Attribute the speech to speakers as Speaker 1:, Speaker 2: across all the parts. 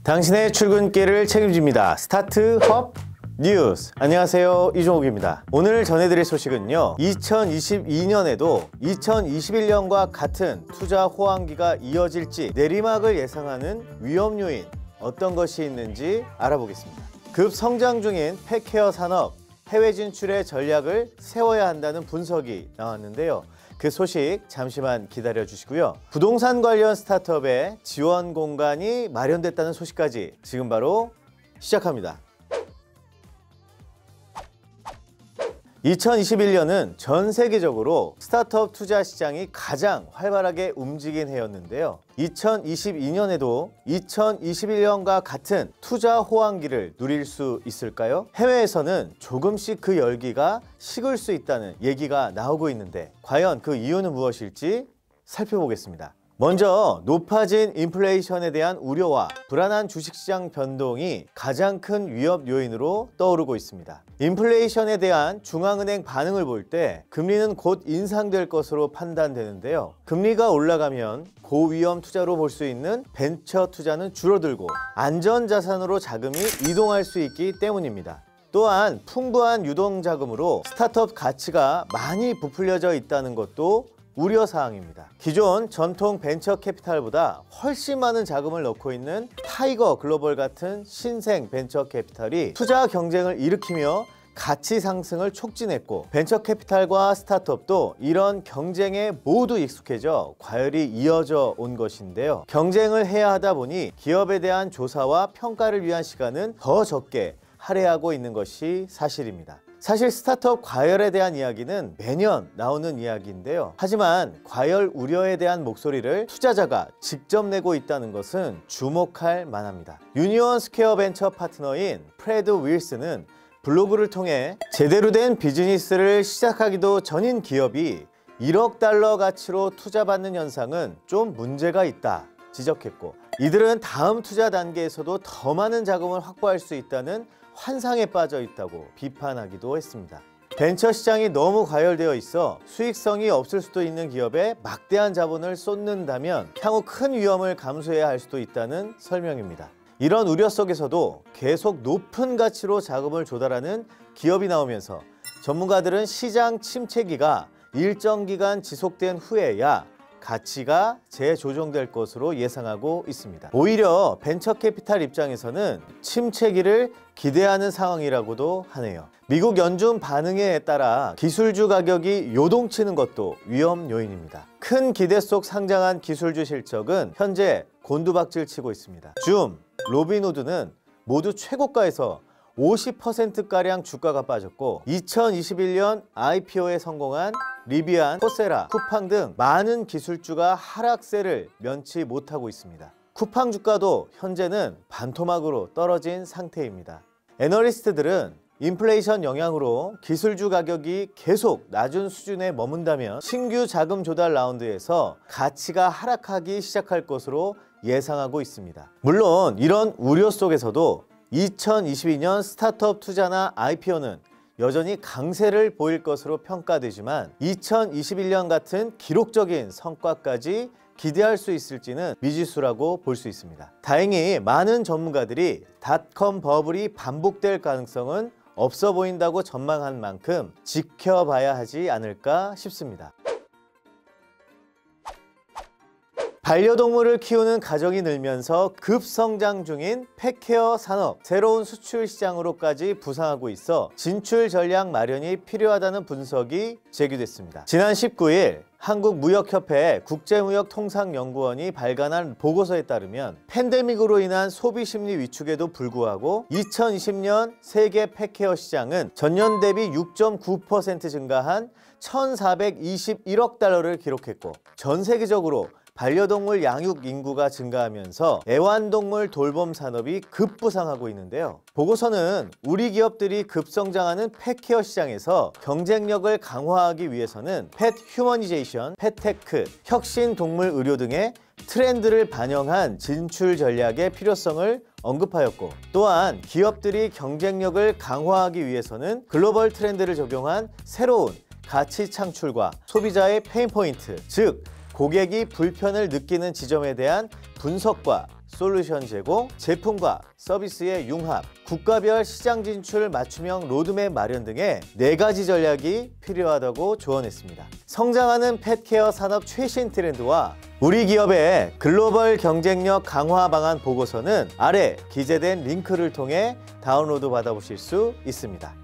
Speaker 1: 당신의 출근길을 책임집니다. 스타트업 뉴스. 안녕하세요, 이종욱입니다. 오늘 전해드릴 소식은요, 2022년에도 2021년과 같은 투자 호황기가 이어질지 내리막을 예상하는 위험 요인 어떤 것이 있는지 알아보겠습니다. 급성장 중인 펫케어 산업, 해외 진출의 전략을 세워야 한다는 분석이 나왔는데요. 그 소식 잠시만 기다려 주시고요. 부동산 관련 스타트업에 지원 공간이 마련됐다는 소식까지 지금 바로 시작합니다. 2021년은 전 세계적으로 스타트업 투자 시장이 가장 활발하게 움직인 해였는데요. 2022년에도 2021년과 같은 투자 호황기를 누릴 수 있을까요? 해외에서는 조금씩 그 열기가 식을 수 있다는 얘기가 나오고 있는데 과연 그 이유는 무엇일지 살펴보겠습니다. 먼저 높아진 인플레이션에 대한 우려와 불안한 주식시장 변동이 가장 큰 위협 요인으로 떠오르고 있습니다. 인플레이션에 대한 중앙은행 반응을 볼 때 금리는 곧 인상될 것으로 판단되는데요. 금리가 올라가면 고위험 투자로 볼 수 있는 벤처 투자는 줄어들고 안전자산으로 자금이 이동할 수 있기 때문입니다. 또한 풍부한 유동자금으로 스타트업 가치가 많이 부풀려져 있다는 것도 우려사항입니다. 기존 전통 벤처 캐피탈보다 훨씬 많은 자금을 넣고 있는 타이거 글로벌 같은 신생 벤처 캐피탈이 투자 경쟁을 일으키며 가치 상승을 촉진했고, 벤처 캐피탈과 스타트업도 이런 경쟁에 모두 익숙해져 과열이 이어져 온 것인데요. 경쟁을 해야 하다 보니 기업에 대한 조사와 평가를 위한 시간은 더 적게 할애하고 있는 것이 사실입니다. 사실 스타트업 과열에 대한 이야기는 매년 나오는 이야기인데요. 하지만 과열 우려에 대한 목소리를 투자자가 직접 내고 있다는 것은 주목할 만합니다. 유니온 스퀘어 벤처 파트너인 프레드 윌슨은 블로그를 통해 제대로 된 비즈니스를 시작하기도 전인 기업이 1억 달러 가치로 투자받는 현상은 좀 문제가 있다 지적했고, 이들은 다음 투자 단계에서도 더 많은 자금을 확보할 수 있다는 환상에 빠져 있다고 비판하기도 했습니다. 벤처 시장이 너무 과열되어 있어 수익성이 없을 수도 있는 기업에 막대한 자본을 쏟는다면 향후 큰 위험을 감수해야 할 수도 있다는 설명입니다. 이런 우려 속에서도 계속 높은 가치로 자금을 조달하는 기업이 나오면서 전문가들은 시장 침체기가 일정 기간 지속된 후에야 가치가 재조정될 것으로 예상하고 있습니다. 오히려 벤처 캐피탈 입장에서는 침체기를 기대하는 상황이라고도 하네요. 미국 연준 반응에 따라 기술주 가격이 요동치는 것도 위험 요인입니다. 큰 기대 속 상장한 기술주 실적은 현재 곤두박질치고 있습니다. 줌, 로빈후드는 모두 최고가에서 50%가량 주가가 빠졌고, 2021년 IPO에 성공한 리비안, 코세라, 쿠팡 등 많은 기술주가 하락세를 면치 못하고 있습니다. 쿠팡 주가도 현재는 반토막으로 떨어진 상태입니다. 애널리스트들은 인플레이션 영향으로 기술주 가격이 계속 낮은 수준에 머문다면 신규 자금 조달 라운드에서 가치가 하락하기 시작할 것으로 예상하고 있습니다. 물론 이런 우려 속에서도 2022년 스타트업 투자나 IPO는 여전히 강세를 보일 것으로 평가되지만 2021년 같은 기록적인 성과까지 기대할 수 있을지는 미지수라고 볼 수 있습니다. 다행히 많은 전문가들이 닷컴 버블이 반복될 가능성은 없어 보인다고 전망한 만큼 지켜봐야 하지 않을까 싶습니다. 반려동물을 키우는 가정이 늘면서 급성장 중인 펫케어 산업, 새로운 수출 시장으로까지 부상하고 있어 진출 전략 마련이 필요하다는 분석이 제기됐습니다. 지난 19일 한국무역협회 국제무역통상연구원이 발간한 보고서에 따르면 팬데믹으로 인한 소비심리 위축에도 불구하고 2020년 세계 펫케어 시장은 전년 대비 6.9% 증가한 1,421억 달러를 기록했고, 전 세계적으로 반려동물 양육 인구가 증가하면서 애완동물 돌봄 산업이 급부상하고 있는데요. 보고서는 우리 기업들이 급성장하는 펫케어 시장에서 경쟁력을 강화하기 위해서는 펫 휴머니제이션, 펫테크, 혁신 동물 의료 등의 트렌드를 반영한 진출 전략의 필요성을 언급하였고, 또한 기업들이 경쟁력을 강화하기 위해서는 글로벌 트렌드를 적용한 새로운 가치 창출과 소비자의 페인포인트, 즉 고객이 불편을 느끼는 지점에 대한 분석과 솔루션 제공, 제품과 서비스의 융합, 국가별 시장 진출 맞춤형 로드맵 마련 등의 4가지 전략이 필요하다고 조언했습니다. 성장하는 펫케어 산업 최신 트렌드와 우리 기업의 글로벌 경쟁력 강화 방안 보고서는 아래 기재된 링크를 통해 다운로드 받아보실 수 있습니다.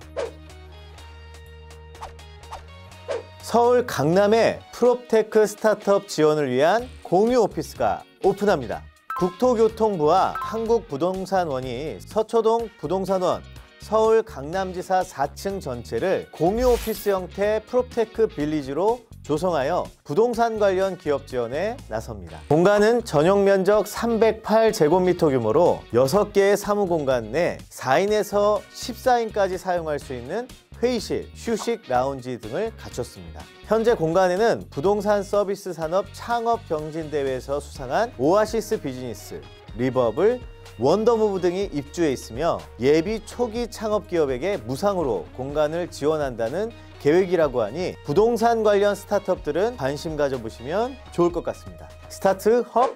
Speaker 1: 서울 강남에 프롭테크 스타트업 지원을 위한 공유 오피스가 오픈합니다. 국토교통부와 한국부동산원이 서초동 부동산원, 서울 강남지사 4층 전체를 공유 오피스 형태 프롭테크 빌리지로 조성하여 부동산 관련 기업 지원에 나섭니다. 공간은 전용 면적 308제곱미터 규모로 6개의 사무공간 내 4인에서 14인까지 사용할 수 있는 회의실, 휴식 라운지 등을 갖췄습니다. 현재 공간에는 부동산 서비스 산업 창업 경진대회에서 수상한 오아시스 비즈니스, 리버블, 원더무브 등이 입주해 있으며 예비 초기 창업 기업에게 무상으로 공간을 지원한다는 계획이라고 하니 부동산 관련 스타트업들은 관심 가져보시면 좋을 것 같습니다. 스타트업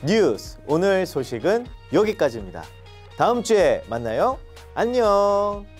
Speaker 1: 뉴스, 오늘 소식은 여기까지입니다. 다음 주에 만나요. 안녕.